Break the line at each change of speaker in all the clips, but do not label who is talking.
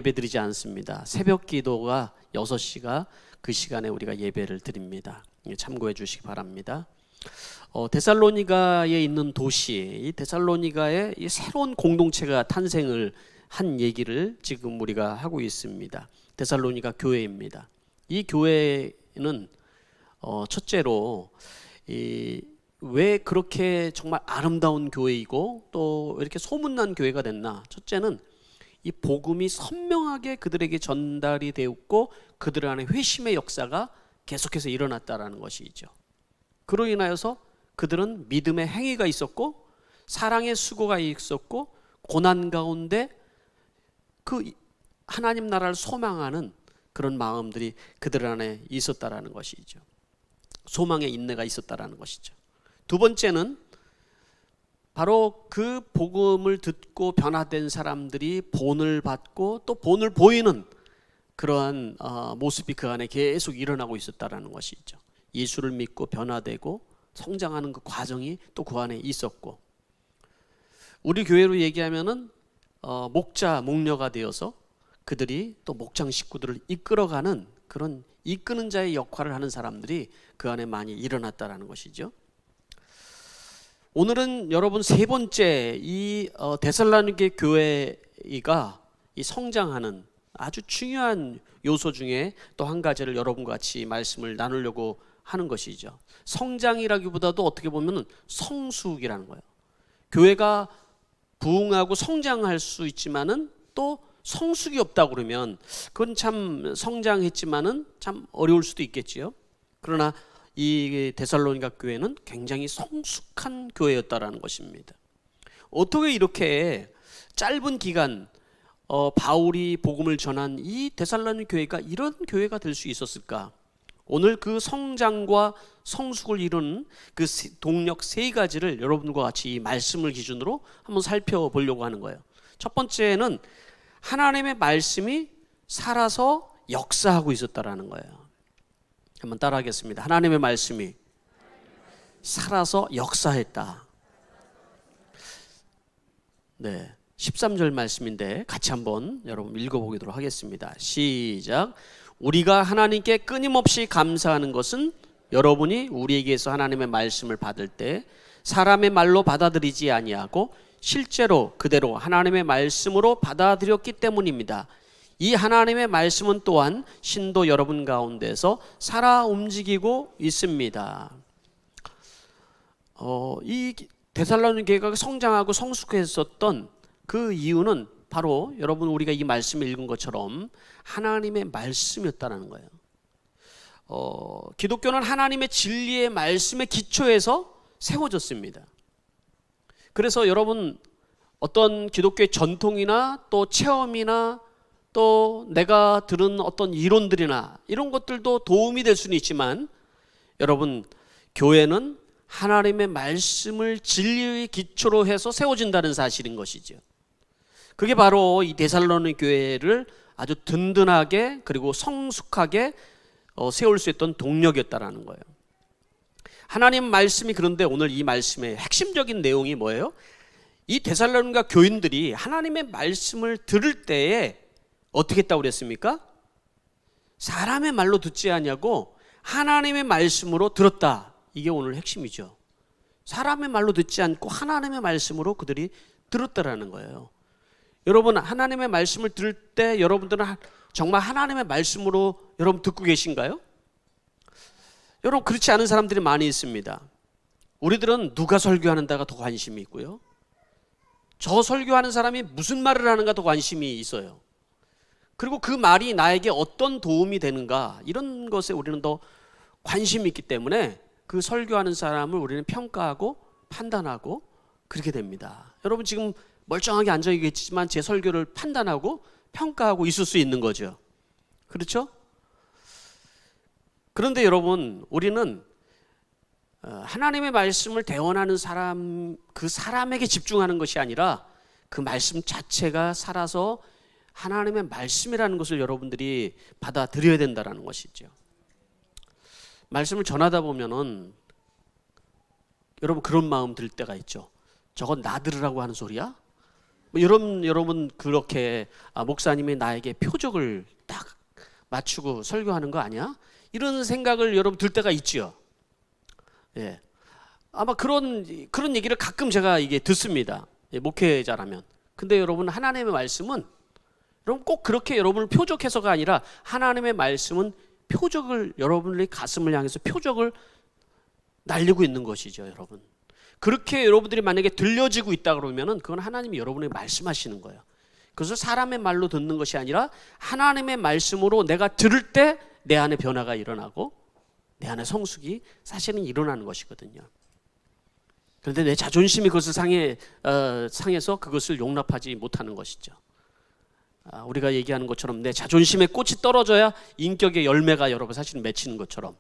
예배드리지 않습니다. 새벽 기도가 6시가 그 시간에 우리가 예배를 드립니다. 참고해 주시기 바랍니다. 데살로니가에 있는 도시, 이 데살로니가에 이 새로운 공동체가 탄생을 한 얘기를 지금 우리가 하고 있습니다. 데살로니가 교회입니다. 이 교회는 첫째로 왜 그렇게 정말 아름다운 교회이고 또 이렇게 소문난 교회가 됐나? 첫째는 이 복음이 선명하게 그들에게 전달이 되었고 그들 안에 회심의 역사가 계속해서 일어났다라는 것이죠. 그로 인하여서 그들은 믿음의 행위가 있었고 사랑의 수고가 있었고 고난 가운데 그 하나님 나라를 소망하는 그런 마음들이 그들 안에 있었다라는 것이죠. 소망의 인내가 있었다라는 것이죠. 두 번째는 바로 그 복음을 듣고 변화된 사람들이 본을 받고 또 본을 보이는 그러한 모습이 그 안에 계속 일어나고 있었다라는 것이죠. 예수를 믿고 변화되고 성장하는 그 과정이 또 그 안에 있었고, 우리 교회로 얘기하면은 목자, 목녀가 되어서 그들이 또 목장 식구들을 이끌어가는 그런 이끄는 자의 역할을 하는 사람들이 그 안에 많이 일어났다라는 것이죠. 오늘은 여러분 세 번째 이 데살로니가 교회가 이 성장하는 아주 중요한 요소 중에 또 한 가지를 여러분과 같이 말씀을 나누려고 하는 것이죠. 성장이라기보다도 어떻게 보면 성숙이라는 거예요. 교회가 부흥하고 성장할 수 있지만은 또 성숙이 없다 그러면 그건 참 성장했지만은 참 어려울 수도 있겠지요. 그러나 이 데살로니가 교회는 굉장히 성숙한 교회였다라는 것입니다. 어떻게 이렇게 짧은 기간 바울이 복음을 전한 이 데살로니가 교회가 이런 교회가 될 수 있었을까? 오늘 그 성장과 성숙을 이루는 그 동력 세 가지를 여러분과 같이 이 말씀을 기준으로 한번 살펴보려고 하는 거예요. 첫 번째는 하나님의 말씀이 살아서 역사하고 있었다라는 거예요. 한번 따라하겠습니다. 하나님의 말씀이 살아서 역사했다. 네, 13절 말씀인데 같이 한번 여러분 읽어보도록 하겠습니다. 시작. 우리가 하나님께 끊임없이 감사하는 것은 여러분이 우리에게서 하나님의 말씀을 받을 때 사람의 말로 받아들이지 아니하고 실제로 그대로 하나님의 말씀으로 받아들였기 때문입니다. 이 하나님의 말씀은 또한 신도 여러분 가운데서 살아 움직이고 있습니다. 이 데살로니가 교회가 성장하고 성숙했었던 그 이유는 바로 여러분 우리가 이 말씀을 읽은 것처럼 하나님의 말씀이었다는 거예요. 기독교는 하나님의 진리의 말씀에 기초해서 세워졌습니다. 그래서 여러분 어떤 기독교의 전통이나 또 체험이나 또 내가 들은 어떤 이론들이나 이런 것들도 도움이 될 수는 있지만 여러분 교회는 하나님의 말씀을 진리의 기초로 해서 세워진다는 사실인 것이죠. 그게 바로 이 데살로니가 교회를 아주 든든하게 그리고 성숙하게 세울 수 있던 동력이었다라는 거예요. 하나님 말씀이 그런데 오늘 이 말씀의 핵심적인 내용이 뭐예요? 이 데살로니가 교인들이 하나님의 말씀을 들을 때에 어떻게 했다고 그랬습니까? 사람의 말로 듣지 아니하고 하나님의 말씀으로 들었다. 이게 오늘 핵심이죠. 사람의 말로 듣지 않고 하나님의 말씀으로 그들이 들었다라는 거예요. 여러분 하나님의 말씀을 들을 때 여러분들은 정말 하나님의 말씀으로 여러분 듣고 계신가요? 여러분 그렇지 않은 사람들이 많이 있습니다. 우리들은 누가 설교하는 데가 더 관심이 있고요. 저 설교하는 사람이 무슨 말을 하는가 더 관심이 있어요. 그리고 그 말이 나에게 어떤 도움이 되는가 이런 것에 우리는 더 관심이 있기 때문에 그 설교하는 사람을 우리는 평가하고 판단하고 그렇게 됩니다. 여러분 지금 멀쩡하게 앉아 있겠지만 제 설교를 판단하고 평가하고 있을 수 있는 거죠. 그렇죠? 그런데 여러분 우리는 하나님의 말씀을 대언하는 사람 그 사람에게 집중하는 것이 아니라 그 말씀 자체가 살아서 하나님의 말씀이라는 것을 여러분들이 받아들여야 된다는 것이죠. 말씀을 전하다 보면은 여러분 그런 마음 들 때가 있죠. 저건 나 들으라고 하는 소리야? 뭐 여러분 그렇게 목사님이 나에게 표적을 딱 맞추고 설교하는 거 아니야? 이런 생각을 여러분 들 때가 있죠. 예. 아마 그런 얘기를 가끔 제가 이게 듣습니다. 예, 목회자라면. 근데 여러분 하나님의 말씀은 여러분 꼭 그렇게 여러분을 표적해서가 아니라 하나님의 말씀은 표적을 여러분의 가슴을 향해서 표적을 날리고 있는 것이죠, 여러분. 그렇게 여러분들이 만약에 들려지고 있다 그러면은 그건 하나님이 여러분에게 말씀하시는 거예요. 그것을 사람의 말로 듣는 것이 아니라 하나님의 말씀으로 내가 들을 때 내 안에 변화가 일어나고 내 안에 성숙이 사실은 일어나는 것이거든요. 그런데 내 자존심이 그것을 상해서 그것을 용납하지 못하는 것이죠. 우리가 얘기하는 것처럼 내 자존심의 꽃이 떨어져야 인격의 열매가 여러분 사실은 맺히는 것처럼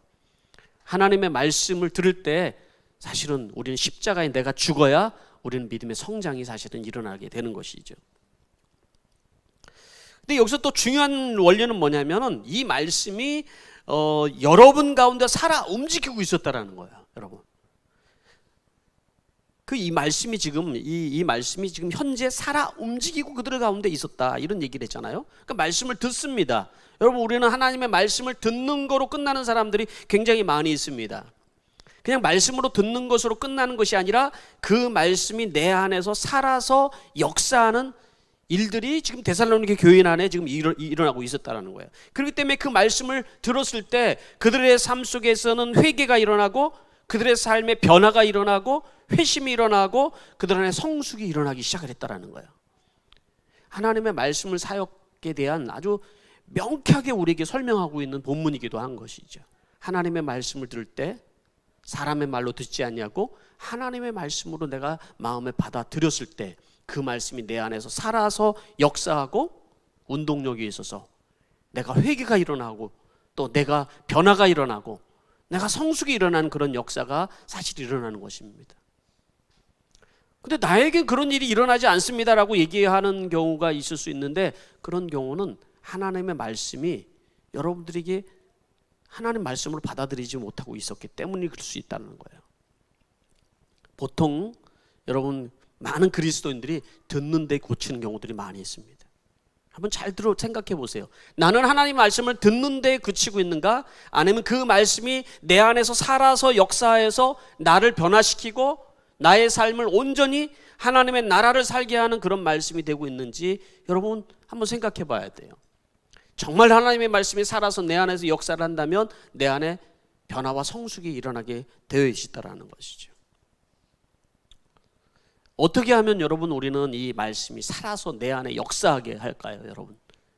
하나님의 말씀을 들을 때 사실은 우리는 십자가에 내가 죽어야 우리는 믿음의 성장이 사실은 일어나게 되는 것이죠. 근데 여기서 또 중요한 원리는 뭐냐면은 이 말씀이 여러분 가운데 살아 움직이고 있었다라는 거예요, 여러분. 이 말씀이 지금 이 말씀이 지금 현재 살아 움직이고 그들 가운데 있었다 이런 얘기를 했잖아요. 그러니까 말씀을 듣습니다. 여러분 우리는 하나님의 말씀을 듣는 거로 끝나는 사람들이 굉장히 많이 있습니다. 그냥 말씀으로 듣는 것으로 끝나는 것이 아니라 그 말씀이 내 안에서 살아서 역사하는 일들이 지금 데살로니게 교인 안에 지금 일어나고 있었다는 거예요. 그렇기 때문에 그 말씀을 들었을 때 그들의 삶 속에서는 회개가 일어나고 그들의 삶에 변화가 일어나고 회심이 일어나고 그들 안에 성숙이 일어나기 시작을 했다는 거예요. 하나님의 말씀을 사역에 대한 아주 명쾌하게 우리에게 설명하고 있는 본문이기도 한 것이죠. 하나님의 말씀을 들을 때 사람의 말로 듣지 않냐고 하나님의 말씀으로 내가 마음에 받아들였을 때 그 말씀이 내 안에서 살아서 역사하고 운동력이 있어서 내가 회개가 일어나고 또 내가 변화가 일어나고 내가 성숙이 일어나는 그런 역사가 사실 일어나는 것입니다. 근데 나에겐 그런 일이 일어나지 않습니다라고 얘기하는 경우가 있을 수 있는데 그런 경우는 하나님의 말씀이 여러분들에게 하나님 말씀으로 받아들이지 못하고 있었기 때문일 수 있다는 거예요. 보통 여러분 많은 그리스도인들이 듣는 데 고치는 경우들이 많이 있습니다. 한번 잘 생각해 보세요. 나는 하나님 말씀을 듣는 데 그치고 있는가? 아니면 그 말씀이 내 안에서 살아서 역사해서 나를 변화시키고 나의 삶을 온전히 하나님의 나라를 살게 하는 그런 말씀이 되고 있는지 여러분 한번 생각해 봐야 돼요. 정말 하나님의 말씀이 살아서 내 안에서 역사를 한다면 내 안에 변화와 성숙이 일어나게 되어 있다는 것이죠. 어떻게 하면 여러분 우리는 이 말씀이 살아서 내 안에 역사하게 할까요, 여러분?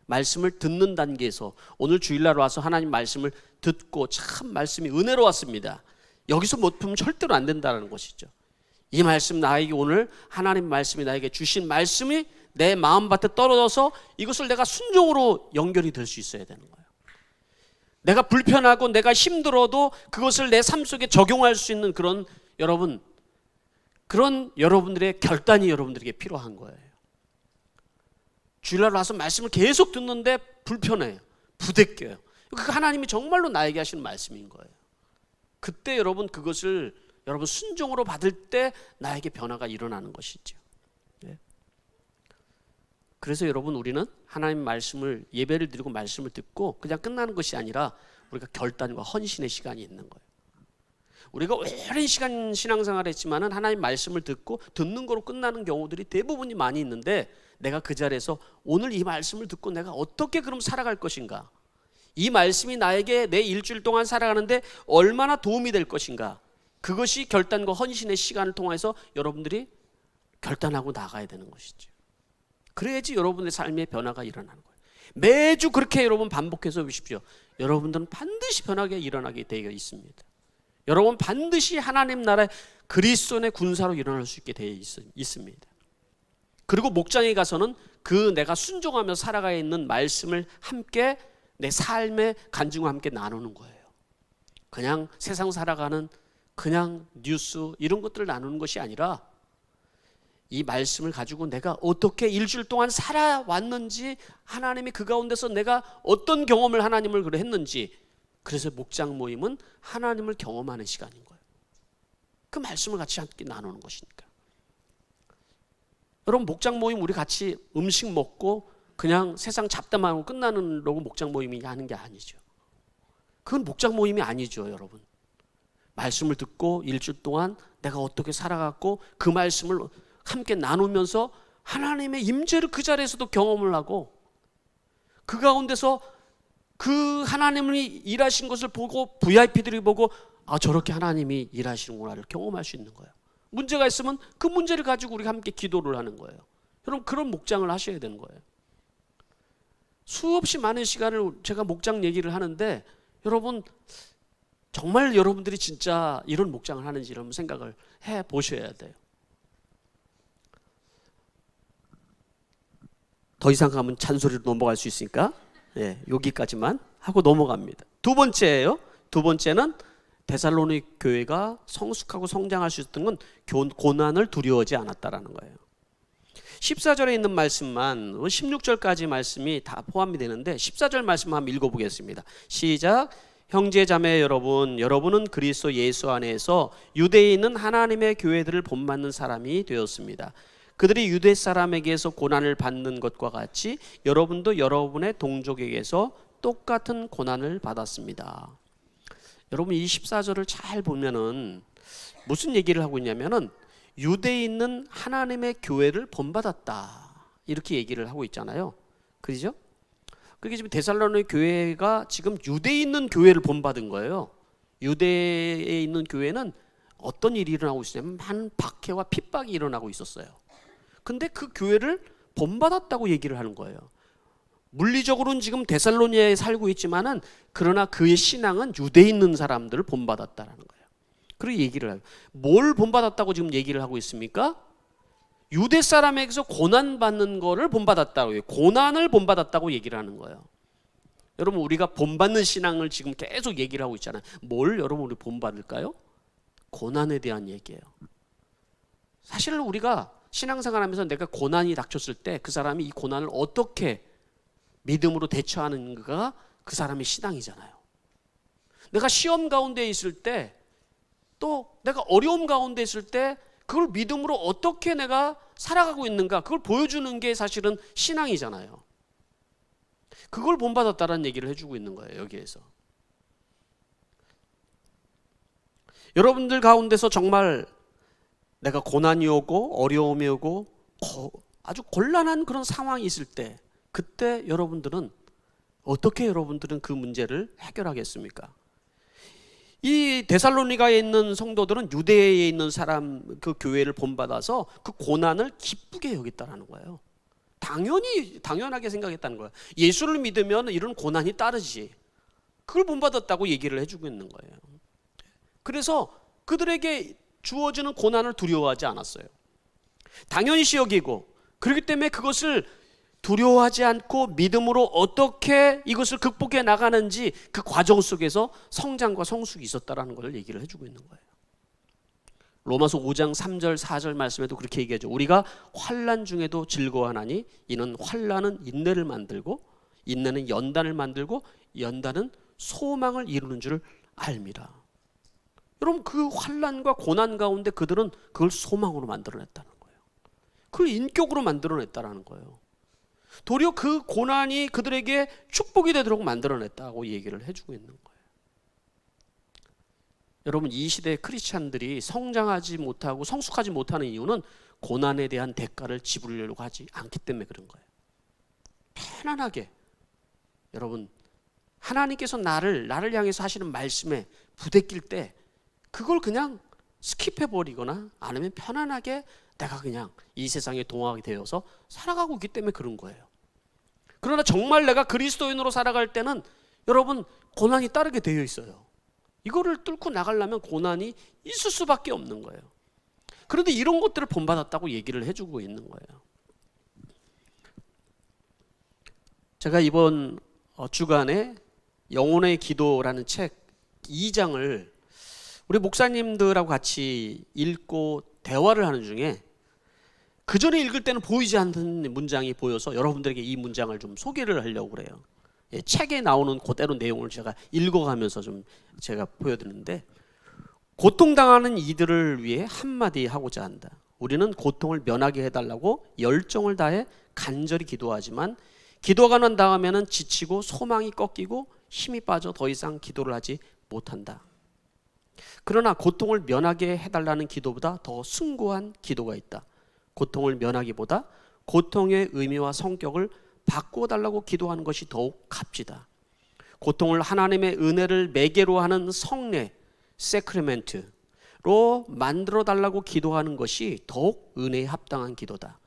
말씀을 듣는 단계에서 오늘 주일날 와서 하나님 말씀을 듣고 참 말씀이 은혜로웠습니다. 여기서 못 보면 절대로 안 된다는 것이죠. 이 말씀 나에게 오늘 하나님 말씀이 나에게 주신 말씀이 내 마음밭에 떨어져서 이것을 내가 순종으로 연결이 될 수 있어야 되는 거예요. 내가 불편하고 내가 힘들어도 그것을 내 삶 속에 적용할 수 있는 그런 그런 여러분들의 결단이 여러분들에게 필요한 거예요. 주일날 와서 말씀을 계속 듣는데 불편해요. 부대껴요. 그 하나님이 정말로 나에게 하시는 말씀인 거예요. 그때 여러분 그것을 여러분 순종으로 받을 때 나에게 변화가 일어나는 것이죠. 네. 그래서 여러분 우리는 하나님 말씀을 예배를 드리고 말씀을 듣고 그냥 끝나는 것이 아니라 우리가 결단과 헌신의 시간이 있는 거예요. 우리가 오랜 시간 신앙생활을 했지만은 하나님 말씀을 듣고 듣는 거로 끝나는 경우들이 대부분이 많이 있는데 내가 그 자리에서 오늘 이 말씀을 듣고 내가 어떻게 그럼 살아갈 것인가? 이 말씀이 나에게 내 일주일 동안 살아가는데 얼마나 도움이 될 것인가? 그것이 결단과 헌신의 시간을 통해서 여러분들이 결단하고 나가야 되는 것이죠. 그래야지 여러분의 삶의 변화가 일어나는 거예요. 매주 그렇게 여러분 반복해서 보십시오. 여러분들은 반드시 변화가 일어나게 되어 있습니다. 여러분 반드시 하나님 나라의 그리스도의 군사로 일어날 수 있게 되어 있습니다. 그리고 목장에 가서는 그 내가 순종하며 살아가야 있는 말씀을 함께 내 삶의 간증과 함께 나누는 거예요. 그냥 세상 살아가는 그냥 뉴스 이런 것들을 나누는 것이 아니라 이 말씀을 가지고 내가 어떻게 일주일 동안 살아왔는지 하나님이 그 가운데서 내가 어떤 경험을 하나님을 했는지 그래서 목장 모임은 하나님을 경험하는 시간인 거예요. 그 말씀을 같이 함께 나누는 것이니까. 여러분 목장 모임 우리 같이 음식 먹고 그냥 세상 잡담만 하고 끝나는 거고 목장 모임이 하는 게 아니죠. 그건 목장 모임이 아니죠, 여러분. 말씀을 듣고 일주일 동안 내가 어떻게 살아갔고 그 말씀을 함께 나누면서 하나님의 임재를 그 자리에서도 경험을 하고 그 가운데서 그 하나님이 일하신 것을 보고 VIP들이 보고 아, 저렇게 하나님이 일하시는구나를 경험할 수 있는 거예요. 문제가 있으면 그 문제를 가지고 우리가 함께 기도를 하는 거예요. 여러분 그런 목장을 하셔야 되는 거예요. 수없이 많은 시간을 제가 목장 얘기를 하는데 여러분 정말 여러분들이 진짜 이런 목장을 하는지 이런 생각을 해 보셔야 돼요. 더 이상 가면 잔소리로 넘어갈 수 있으니까 여기까지만 하고 넘어갑니다. 두 번째예요. 두 번째는 데살로니가 교회가 성숙하고 성장할 수 있었던 건 고난을 두려워하지 않았다라는 거예요. 14절에 있는 말씀만 16절까지 말씀이 다 포함이 되는데 14절 말씀 한번 읽어보겠습니다. 시작. 형제 자매 여러분, 여러분은 그리스도 예수 안에서 유대에 있는 하나님의 교회들을 본받는 사람이 되었습니다. 그들이 유대 사람에게서 고난을 받는 것과 같이 여러분도 여러분의 동족에게서 똑같은 고난을 받았습니다. 여러분 이 14절을 잘 보면은 무슨 얘기를 하고 있냐면은 유대에 있는 하나님의 교회를 본받았다 이렇게 얘기를 하고 있잖아요. 그렇죠? 그게 지금 데살로니가 교회가 지금 유대에 있는 교회를 본받은 거예요. 유대에 있는 교회는 어떤 일이 일어나고 있었냐면 많은 박해와 핍박이 일어나고 있었어요. 근데 그 교회를 본받았다고 얘기를 하는 거예요. 물리적으로는 지금 데살로니가에 살고 있지만은 그러나 그의 신앙은 유대에 있는 사람들을 본받았다라는 거예요. 그리고 얘기를 해요. 뭘 본받았다고 지금 얘기를 하고 있습니까? 유대 사람에게서 고난받는 거를 본받았다고 해요. 고난을 본받았다고 얘기를 하는 거예요. 여러분 우리가 본받는 신앙을 지금 계속 얘기를 하고 있잖아요. 뭘 여러분 우리 본받을까요? 고난에 대한 얘기예요. 사실 우리가 신앙생활하면서 내가 고난이 닥쳤을 때 그 사람이 이 고난을 어떻게 믿음으로 대처하는가가 그 사람의 신앙이잖아요. 내가 시험 가운데 있을 때 또 내가 어려움 가운데 있을 때 그걸 믿음으로 어떻게 내가 살아가고 있는가 그걸 보여주는 게 사실은 신앙이잖아요. 그걸 본받았다라는 얘기를 해주고 있는 거예요. 여기에서 여러분들 가운데서 정말 내가 고난이 오고 어려움이 오고 아주 곤란한 그런 상황이 있을 때 그때 여러분들은 어떻게 여러분들은 그 문제를 해결하겠습니까? 이 데살로니가에 있는 성도들은 유대에 있는 사람 그 교회를 본받아서 그 고난을 기쁘게 여겼다라는 거예요. 당연하게 생각했다는 거예요. 예수를 믿으면 이런 고난이 따르지. 그걸 본받았다고 얘기를 해주고 있는 거예요. 그래서 그들에게 주어지는 고난을 두려워하지 않았어요. 당연시 여기고 그렇기 때문에 그것을 두려워하지 않고 믿음으로 어떻게 이것을 극복해 나가는지 그 과정 속에서 성장과 성숙이 있었다라는 걸 얘기를 해주고 있는 거예요. 로마서 5장 3절 4절 말씀에도 그렇게 얘기하죠. 우리가 환난 중에도 즐거워하나니 이는 환난은 인내를 만들고 인내는 연단을 만들고 연단은 소망을 이루는 줄 알미라. 여러분 그 환난과 고난 가운데 그들은 그걸 소망으로 만들어냈다는 거예요. 그걸 인격으로 만들어냈다는 거예요. 도리어 그 고난이 그들에게 축복이 되도록 만들어냈다고 얘기를 해주고 있는 거예요. 여러분 이 시대의 크리스찬들이 성장하지 못하고 성숙하지 못하는 이유는 고난에 대한 대가를 지불하려고 하지 않기 때문에 그런 거예요. 편안하게 여러분 하나님께서 나를 향해서 하시는 말씀에 부대낄 때 그걸 그냥 스킵해버리거나 아니면 편안하게 내가 그냥 이 세상에 동화하게 되어서 살아가고 있기 때문에 그런 거예요. 그러나 정말 내가 그리스도인으로 살아갈 때는 여러분 고난이 따르게 되어 있어요. 이거를 뚫고 나가려면 고난이 있을 수밖에 없는 거예요. 그런데 이런 것들을 본받았다고 얘기를 해주고 있는 거예요. 제가 이번 주간에 영혼의 기도라는 책 2장을 우리 목사님들하고 같이 읽고 대화를 하는 중에 그 전에 읽을 때는 보이지 않는 문장이 보여서 여러분들에게 이 문장을 좀 소개를 하려고 그래요. 책에 나오는 그대로 내용을 제가 읽어가면서 좀 제가 보여드리는데 고통당하는 이들을 위해 한마디 하고자 한다. 우리는 고통을 면하게 해달라고 열정을 다해 간절히 기도하지만 기도가 난 다음에는 지치고 소망이 꺾이고 힘이 빠져 더 이상 기도를 하지 못한다. 그러나 고통을 면하게 해달라는 기도보다 더 숭고한 기도가 있다. 고통을 면하기보다 고통의 의미와 성격을 바꿔달라고 기도하는 것이 더욱 값지다. 고통을 하나님의 은혜를 매개로 하는 성례, 세크리멘트로 만들어 달라고 기도하는 것이 더욱 은혜에 합당한 기도다.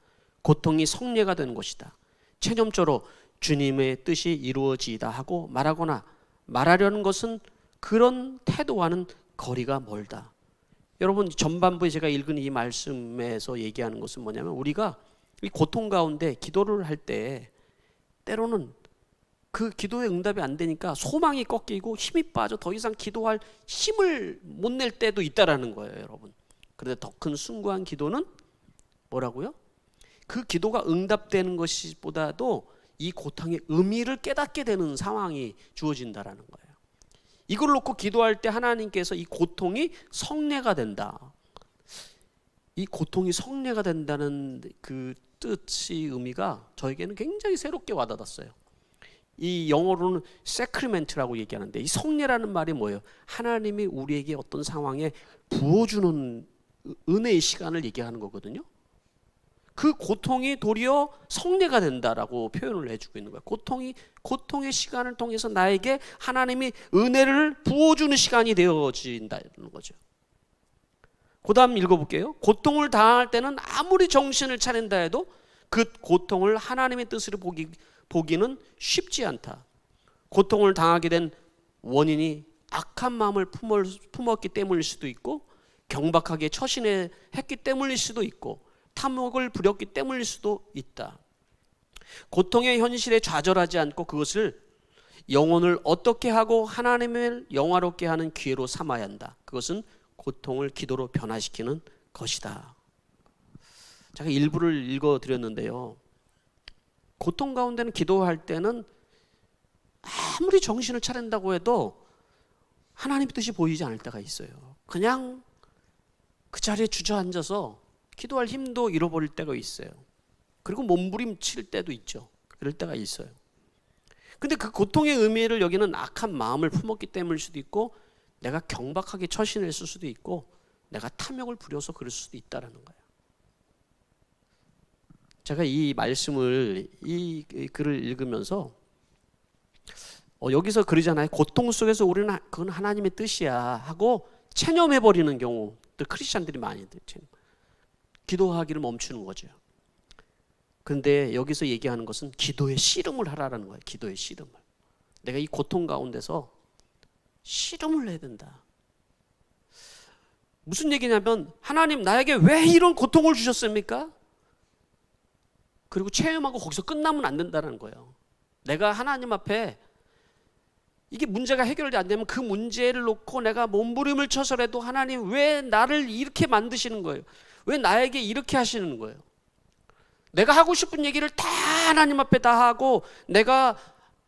고통이 성례가 되는 것이다. 체념적으로 주님의 뜻이 이루어지다 하고 말하려는 것은 그런 태도와는 거리가 멀다. 여러분, 전반부에 제가 읽은 이 말씀에서 얘기하는 것은 뭐냐면, 우리가 이 고통 가운데 기도를 할 때 때로는 그 기도의 응답이 안 되니까 소망이 꺾이고 힘이 빠져 더 이상 기도할 힘을 못 낼 때도 있다라는 거예요, 여러분. 그런데 더 큰 숭고한 기도는 뭐라고요? 그 기도가 응답되는 것보다도 이 고통의 의미를 깨닫게 되는 상황이 주어진다라는 거예요. 이걸 놓고 기도할 때 하나님께서 이 고통이 성례가 된다, 이 고통이 성례가 된다는 그 뜻의 의미가 저에게는 굉장히 새롭게 와닿았어요. 이 영어로는 세크리멘트라고 얘기하는데, 이 성례라는 말이 뭐예요? 하나님이 우리에게 어떤 상황에 부어주는 은혜의 시간을 얘기하는 거거든요. 그 고통이 도리어 성례가 된다라고 표현을 해주고 있는 거예요. 고통의 시간을 통해서 나에게 하나님이 은혜를 부어주는 시간이 되어진다는 거죠. 그 다음 읽어볼게요. 고통을 당할 때는 아무리 정신을 차린다 해도 그 고통을 하나님의 뜻으로 보기는 쉽지 않다. 고통을 당하게 된 원인이 악한 마음을 품었기 때문일 수도 있고, 경박하게 처신했기 때문일 수도 있고, 탐욕을 부렸기 때문일 수도 있다. 고통의 현실에 좌절하지 않고 그것을 영혼을 어떻게 하고 하나님을 영화롭게 하는 기회로 삼아야 한다. 그것은 고통을 기도로 변화시키는 것이다. 제가 일부를 읽어드렸는데요, 고통 가운데는 기도할 때는 아무리 정신을 차린다고 해도 하나님의 뜻이 보이지 않을 때가 있어요. 그냥 그 자리에 주저앉아서 기도할 힘도 잃어버릴 때가 있어요. 그리고 몸부림칠 때도 있죠. 그럴 때가 있어요. 근데 그 고통의 의미를 여기는 악한 마음을 품었기 때문일 수도 있고, 내가 경박하게 처신했을 수도 있고, 내가 탐욕을 부려서 그럴 수도 있다는 거예요. 제가 이 말씀을, 이 글을 읽으면서 여기서 그러잖아요. 고통 속에서 우리는 그건 하나님의 뜻이야 하고 체념해버리는 경우들 크리스찬들이 많이 있죠. 기도하기를 멈추는 거죠. 그런데 여기서 얘기하는 것은 기도의 씨름을 하라는 거예요. 기도의 씨름을. 내가 이 고통 가운데서 씨름을 해야 된다. 무슨 얘기냐면, 하나님 나에게 왜 이런 고통을 주셨습니까? 그리고 체험하고 거기서 끝나면 안 된다는 거예요. 내가 하나님 앞에 이게 문제가 해결이 안 되면 그 문제를 놓고 내가 몸부림을 쳐서라도, 하나님 왜 나를 이렇게 만드시는 거예요? 왜 나에게 이렇게 하시는 거예요? 내가 하고 싶은 얘기를 다 하나님 앞에 다 하고, 내가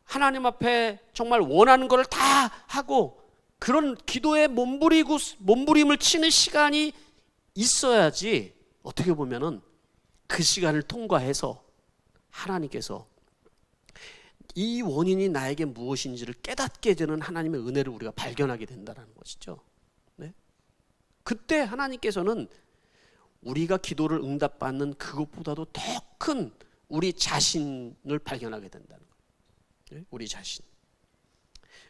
하나님 앞에 정말 원하는 것을 다 하고, 그런 기도에 몸부림을 치는 시간이 있어야지, 어떻게 보면은 그 시간을 통과해서 하나님께서 이 원인이 나에게 무엇인지를 깨닫게 되는 하나님의 은혜를 우리가 발견하게 된다는 것이죠. 네? 그때 하나님께서는 우리가 기도를 응답받는 그것보다도 더 큰 우리 자신을 발견하게 된다는 거예요. 네? 우리 자신.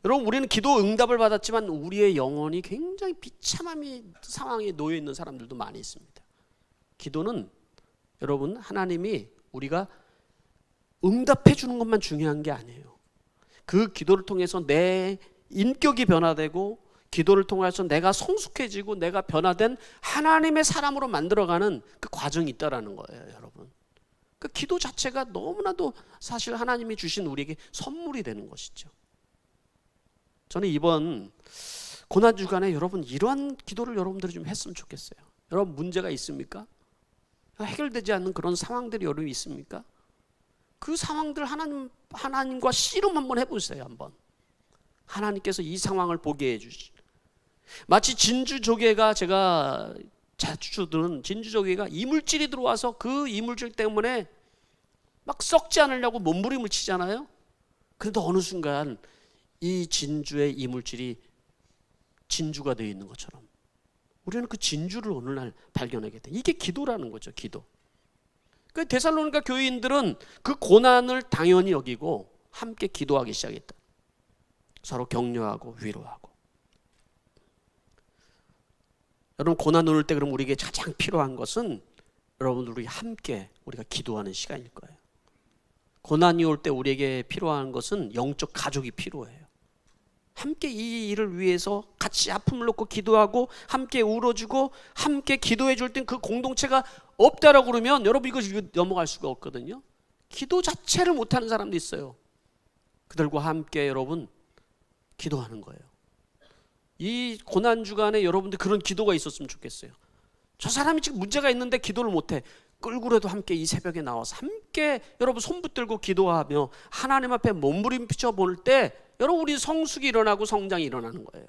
여러분, 우리는 기도 응답을 받았지만 우리의 영혼이 굉장히 비참함의 상황에 놓여 있는 사람들도 많이 있습니다. 기도는 여러분, 하나님이 우리가 응답해 주는 것만 중요한 게 아니에요. 그 기도를 통해서 내 인격이 변화되고, 기도를 통해서 내가 성숙해지고 내가 변화된 하나님의 사람으로 만들어가는 그 과정이 있다라는 거예요, 여러분. 그 기도 자체가 너무나도 사실 하나님이 주신 우리에게 선물이 되는 것이죠. 저는 이번 고난주간에 여러분, 이러한 기도를 여러분들이 좀 했으면 좋겠어요. 여러분, 문제가 있습니까? 해결되지 않는 그런 상황들이 여러분 있습니까? 그 상황들 하나님과 씨름 한번 해보세요. 한번 하나님께서 이 상황을 보게 해주시. 마치 진주 조개가, 제가 자주들은 진주저기가 이물질이 들어와서 그 이물질 때문에 막 썩지 않으려고 몸부림을 치잖아요. 그런데 어느 순간 이 진주의 이물질이 진주가 되어 있는 것처럼 우리는 그 진주를 어느 날 발견하게 돼. 이게 기도라는 거죠. 기도. 그 데살로니가 교인들은 그 고난을 당연히 여기고 함께 기도하기 시작했다. 서로 격려하고 위로하고. 여러분, 고난 올 때 그럼 우리에게 가장 필요한 것은 여러분들 우리 함께 우리가 기도하는 시간일 거예요. 고난이 올 때 우리에게 필요한 것은 영적 가족이 필요해요. 함께 이 일을 위해서 같이 아픔을 놓고 기도하고 함께 울어주고 함께 기도해 줄 땐 그 공동체가 없다라고 그러면 여러분 이거 넘어갈 수가 없거든요. 기도 자체를 못하는 사람도 있어요. 그들과 함께 여러분 기도하는 거예요. 이 고난 주간에 여러분들 그런 기도가 있었으면 좋겠어요. 저 사람이 지금 문제가 있는데 기도를 못해. 끌고라도 함께 이 새벽에 나와서 함께 여러분 손 붙들고 기도하며 하나님 앞에 몸부림쳐 볼 때 여러분 우리 성숙이 일어나고 성장이 일어나는 거예요.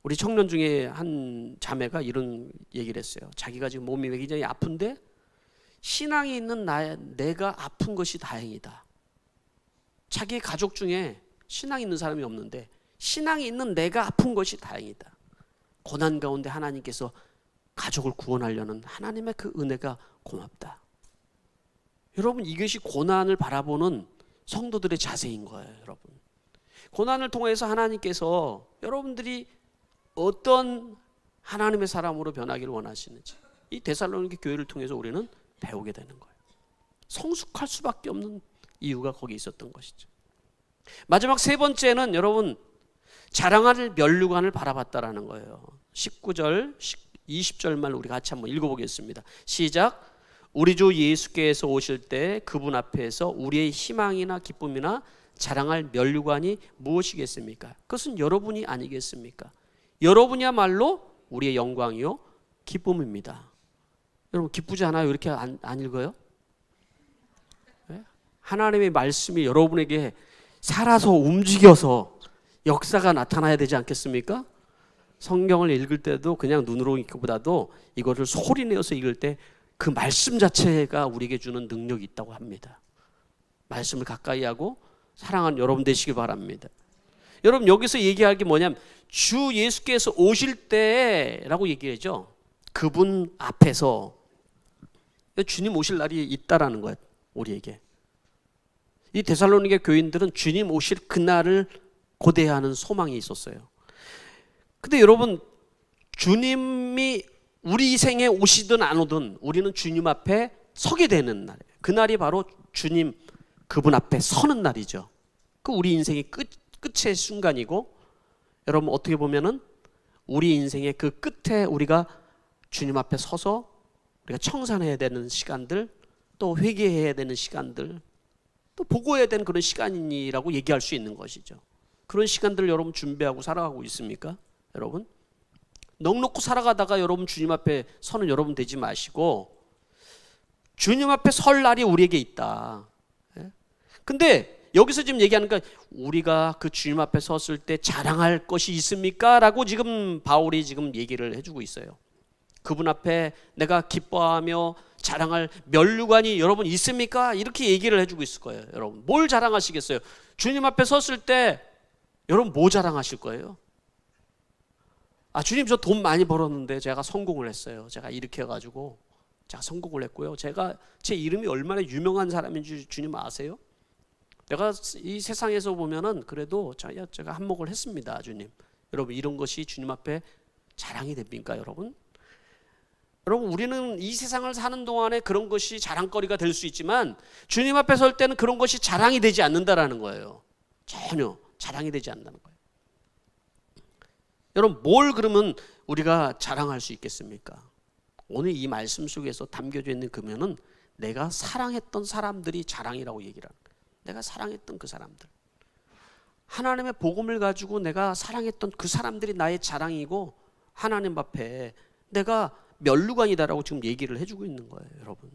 우리 청년 중에 한 자매가 이런 얘기를 했어요. 자기가 지금 몸이 굉장히 아픈데 신앙이 있는 내가 아픈 것이 다행이다. 자기 가족 중에 신앙이 있는 사람이 없는데 신앙이 있는 내가 아픈 것이 다행이다. 고난 가운데 하나님께서 가족을 구원하려는 하나님의 그 은혜가 고맙다. 여러분, 이것이 고난을 바라보는 성도들의 자세인 거예요. 여러분, 고난을 통해서 하나님께서 여러분들이 어떤 하나님의 사람으로 변하기를 원하시는지 이 데살로니가 교회를 통해서 우리는 배우게 되는 거예요. 성숙할 수밖에 없는 이유가 거기 있었던 것이죠. 마지막 세 번째는 여러분 자랑할 면류관을 바라봤다라는 거예요. 19절 20절만 우리 같이 한번 읽어보겠습니다. 시작. 우리 주 예수께서 오실 때 그분 앞에서 우리의 희망이나 기쁨이나 자랑할 면류관이 무엇이겠습니까? 그것은 여러분이 아니겠습니까? 여러분이야말로 우리의 영광이요 기쁨입니다. 여러분 기쁘지 않아요? 이렇게 안 읽어요? 네? 하나님의 말씀이 여러분에게 살아서 움직여서 역사가 나타나야 되지 않겠습니까? 성경을 읽을 때도 그냥 눈으로 읽기보다도 이거를 소리내어서 읽을 때 그 말씀 자체가 우리에게 주는 능력이 있다고 합니다. 말씀을 가까이 하고 사랑하는 여러분 되시길 바랍니다. 여러분 여기서 얘기할 게 뭐냐면 주 예수께서 오실 때라고 얘기하죠. 그분 앞에서 주님 오실 날이 있다라는 거예요. 우리에게. 이 데살로니가 교인들은 주님 오실 그날을 고대하는 소망이 있었어요. 근데 여러분 주님이 우리 생에 오시든 안 오든 우리는 주님 앞에 서게 되는 날이에요. 그날이 바로 주님 그분 앞에 서는 날이죠. 그 우리 인생의 끝의 순간이고 여러분 어떻게 보면은 우리 인생의 그 끝에 우리가 주님 앞에 서서 우리가 청산해야 되는 시간들 또 회개해야 되는 시간들 또 보고해야 되는 그런 시간이라고 얘기할 수 있는 것이죠. 그런 시간들을 여러분 준비하고 살아가고 있습니까? 여러분 넉넉히 살아가다가 여러분 주님 앞에 서는 여러분 되지 마시고 주님 앞에 설 날이 우리에게 있다. 근데 여기서 지금 얘기하는 건 우리가 그 주님 앞에 섰을 때 자랑할 것이 있습니까? 라고 지금 바울이 지금 얘기를 해주고 있어요. 그분 앞에 내가 기뻐하며 자랑할 면류관이 여러분 있습니까? 이렇게 얘기를 해주고 있을 거예요. 여러분 뭘 자랑하시겠어요? 주님 앞에 섰을 때 여러분 뭐 자랑하실 거예요? 아 주님 저 돈 많이 벌었는데 제가 성공을 했어요. 제가 이렇게 해가지고 제가 성공을 했고요. 제가 제 이름이 얼마나 유명한 사람인지 주님 아세요? 내가 이 세상에서 보면은 그래도 제가 한몫을 했습니다. 주님. 여러분 이런 것이 주님 앞에 자랑이 됩니까 여러분? 여러분 우리는 이 세상을 사는 동안에 그런 것이 자랑거리가 될 수 있지만 주님 앞에 설 때는 그런 것이 자랑이 되지 않는다라는 거예요. 전혀 자랑이 되지 않는다는 거예요. 여러분 뭘 그러면 우리가 자랑할 수 있겠습니까? 오늘 이 말씀 속에서 담겨져 있는 그면은 내가 사랑했던 사람들이 자랑이라고 얘기를 하는 거예요. 내가 사랑했던 그 사람들. 하나님의 복음을 가지고 내가 사랑했던 그 사람들이 나의 자랑이고 하나님 앞에 내가 면류관이다라고 지금 얘기를 해주고 있는 거예요. 여러분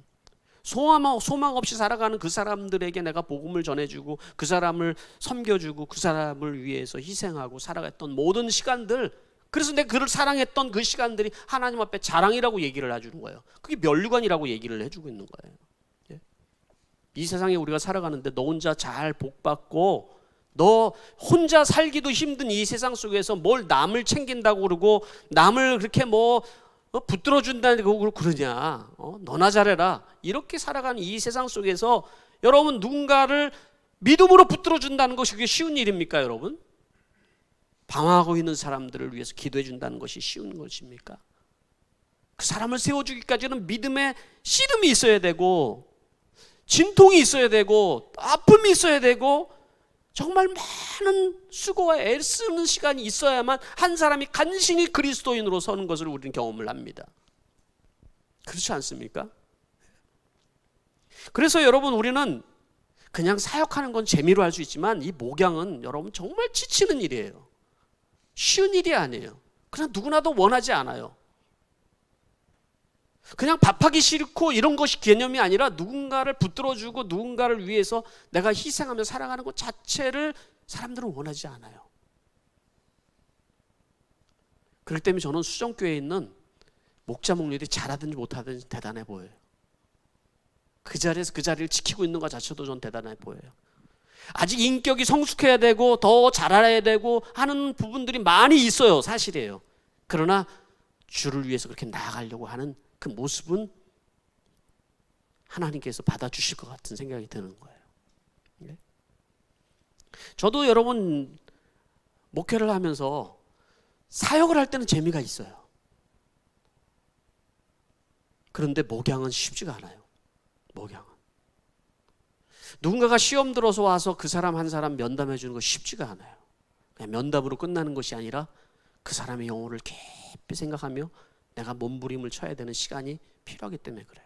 소망 없이 살아가는 그 사람들에게 내가 복음을 전해주고 그 사람을 섬겨주고 그 사람을 위해서 희생하고 살아갔던 모든 시간들 그래서 내가 그를 사랑했던 그 시간들이 하나님 앞에 자랑이라고 얘기를 해주는 거예요. 그게 면류관이라고 얘기를 해주고 있는 거예요. 이 세상에 우리가 살아가는데 너 혼자 잘 복받고 너 혼자 살기도 힘든 이 세상 속에서 뭘 남을 챙긴다고 그러고 남을 그렇게 붙들어 준다고 그러냐. 너나 잘해라. 이렇게 살아가는 이 세상 속에서 여러분 누군가를 믿음으로 붙들어 준다는 것이 그게 쉬운 일입니까, 여러분? 방황하고 있는 사람들을 위해서 기도해 준다는 것이 쉬운 것입니까? 그 사람을 세워주기까지는 믿음의 씨름이 있어야 되고 진통이 있어야 되고 아픔이 있어야 되고 정말 많은 수고와 애쓰는 시간이 있어야만 한 사람이 간신히 그리스도인으로 서는 것을 우리는 경험을 합니다. 그렇지 않습니까? 그래서 여러분 우리는 그냥 사역하는 건 재미로 할 수 있지만 이 목양은 여러분 정말 지치는 일이에요. 쉬운 일이 아니에요. 그냥 누구나도 원하지 않아요. 그냥 밥하기 싫고 이런 것이 개념이 아니라 누군가를 붙들어주고 누군가를 위해서 내가 희생하며 살아가는 것 자체를 사람들은 원하지 않아요. 그렇기 때문에 저는 수정교회에 있는 목자 목녀들이 잘하든지 못하든지 대단해 보여요. 그 자리에서 그 자리를 지키고 있는 것 자체도 전 대단해 보여요. 아직 인격이 성숙해야 되고 더 잘알아야 되고 하는 부분들이 많이 있어요. 사실이에요. 그러나 주를 위해서 그렇게 나아가려고 하는 그 모습은 하나님께서 받아주실 것 같은 생각이 드는 거예요. 저도 여러분 목회를 하면서 사역을 할 때는 재미가 있어요. 그런데 목양은 쉽지가 않아요. 목양은 누군가가 시험 들어서 와서 그 사람 한 사람 면담해 주는 거 쉽지가 않아요. 그냥 면담으로 끝나는 것이 아니라 그 사람의 영혼을 깊이 생각하며 내가 몸부림을 쳐야 되는 시간이 필요하기 때문에 그래요.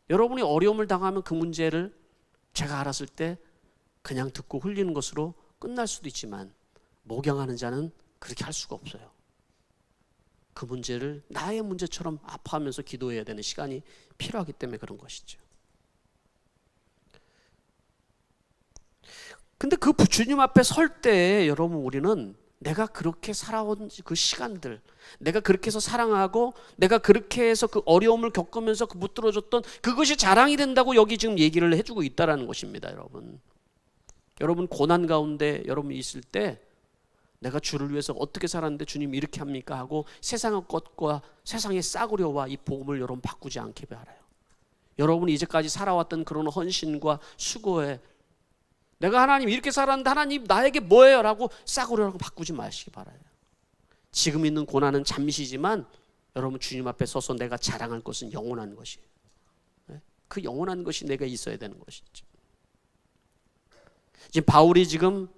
여러분이 어려움을 당하면 그 문제를 제가 알았을 때 그냥 듣고 흘리는 것으로 끝날 수도 있지만 목양하는 자는 그렇게 할 수가 없어요. 그 문제를 나의 문제처럼 아파하면서 기도해야 되는 시간이 필요하기 때문에 그런 것이죠. 근데 그 주님 앞에 설 때 여러분 우리는 내가 그렇게 살아온 그 시간들, 내가 그렇게 해서 사랑하고 내가 그렇게 해서 그 어려움을 겪으면서 그 붙들어줬던 그것이 자랑이 된다고 여기 지금 얘기를 해주고 있다는 것입니다. 여러분 고난 가운데 여러분이 있을 때 내가 주를 위해서 어떻게 살았는데 주님 이렇게 합니까 하고 세상의 것과 세상의 싸구려와 이 복음을 여러분 바꾸지 않게 바라요. 여러분이 이제까지 살아왔던 그런 헌신과 수고에 내가 하나님 이렇게 살았는데 하나님 나에게 뭐예요? 라고 싸구려라고 바꾸지 마시기 바라요. 지금 있는 고난은 잠시지만 여러분 주님 앞에 서서 내가 자랑할 것은 영원한 것이에요. 그 영원한 것이 내가 있어야 되는 것이죠. 지금 바울이 지금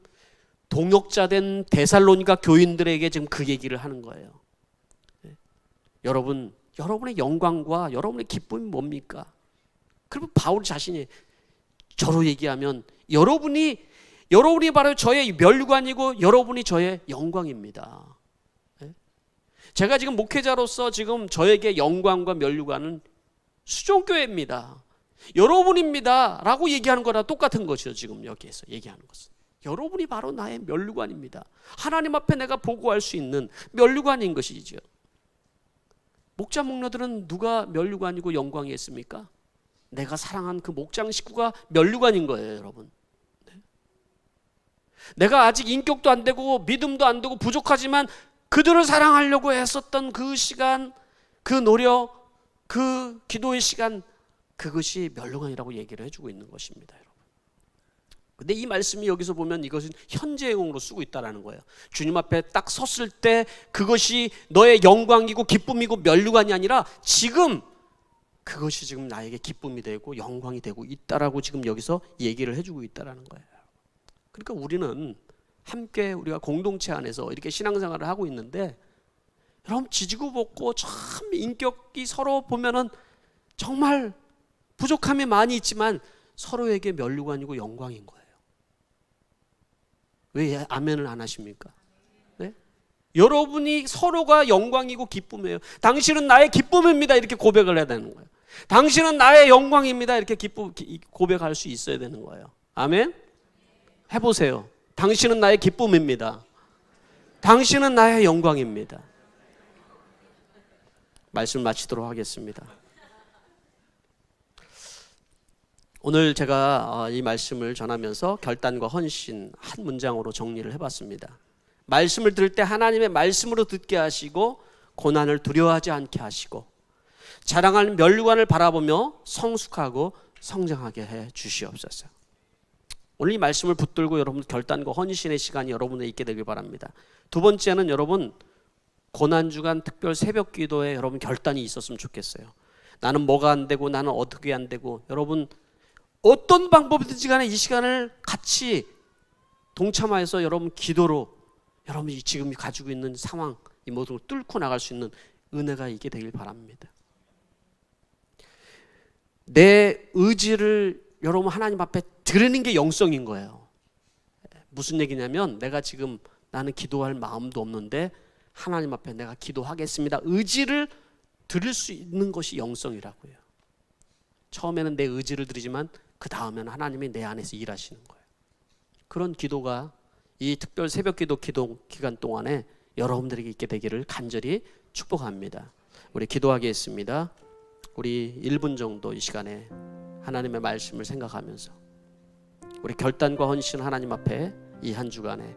동역자된 데살로니가 교인들에게 지금 그 얘기를 하는 거예요. 여러분의 영광과 여러분의 기쁨이 뭡니까? 그리고 바울 자신이 저로 얘기하면 여러분이 바로 저의 면류관이고 여러분이 저의 영광입니다. 제가 지금 목회자로서 지금 저에게 영광과 면류관은 수종교회입니다. 여러분입니다 라고 얘기하는 거랑 똑같은 것이죠. 지금 여기에서 얘기하는 것은 여러분이 바로 나의 면류관입니다. 하나님 앞에 내가 보고할 수 있는 면류관인 것이죠. 목자 목녀들은 누가 면류관이고 영광이 있습니까? 내가 사랑한 그 목장 식구가 면류관인 거예요, 여러분. 내가 아직 인격도 안 되고 믿음도 안 되고 부족하지만 그들을 사랑하려고 했었던 그 시간, 그 노력, 그 기도의 시간, 그것이 면류관이라고 얘기를 해주고 있는 것입니다, 여러분. 근데 이 말씀이 여기서 보면 이것은 현재형으로 쓰고 있다는 거예요. 주님 앞에 딱 섰을 때 그것이 너의 영광이고 기쁨이고 면류관이 아니라 지금 그것이 지금 나에게 기쁨이 되고 영광이 되고 있다라고 지금 여기서 얘기를 해주고 있다는 거예요. 그러니까 우리는 함께 우리가 공동체 안에서 이렇게 신앙생활을 하고 있는데 여러분 지지고 볶고 참 인격이 서로 보면은 정말 부족함이 많이 있지만 서로에게 면류관이고 영광인 거예요. 왜 아멘을 안 하십니까? 네? 여러분이 서로가 영광이고 기쁨이에요. 당신은 나의 기쁨입니다 이렇게 고백을 해야 되는 거예요. 당신은 나의 영광입니다 이렇게 고백할 수 있어야 되는 거예요. 아멘? 해보세요. 당신은 나의 기쁨입니다. 당신은 나의 영광입니다. 말씀 마치도록 하겠습니다. 오늘 제가 이 말씀을 전하면서 결단과 헌신 한 문장으로 정리를 해봤습니다. 말씀을 들을 때 하나님의 말씀으로 듣게 하시고 고난을 두려워하지 않게 하시고 자랑하는 멸류관을 바라보며 성숙하고 성장하게 해 주시옵소서. 오늘 이 말씀을 붙들고 여러분 결단과 헌신의 시간이 여러분에 있게 되길 바랍니다. 두 번째는 여러분 고난주간 특별 새벽 기도에 여러분 결단이 있었으면 좋겠어요. 나는 뭐가 안 되고 나는 어떻게 안 되고, 여러분 어떤 방법이든지 간에 이 시간을 같이 동참하여서 여러분 기도로 여러분이 지금 가지고 있는 상황 이 모든 걸 뚫고 나갈 수 있는 은혜가 있게 되길 바랍니다. 내 의지를 여러분 하나님 앞에 드리는 게 영성인 거예요. 무슨 얘기냐면 내가 지금 나는 기도할 마음도 없는데 하나님 앞에 내가 기도하겠습니다. 의지를 드릴 수 있는 것이 영성이라고요. 처음에는 내 의지를 드리지만 그 다음에는 하나님이 내 안에서 일하시는 거예요. 그런 기도가 이 특별 새벽 기도 기간 동안에 여러분들에게 있게 되기를 간절히 축복합니다. 우리 기도하겠습니다. 우리 1분 정도 이 시간에 하나님의 말씀을 생각하면서 우리 결단과 헌신 하나님 앞에 이 한 주간에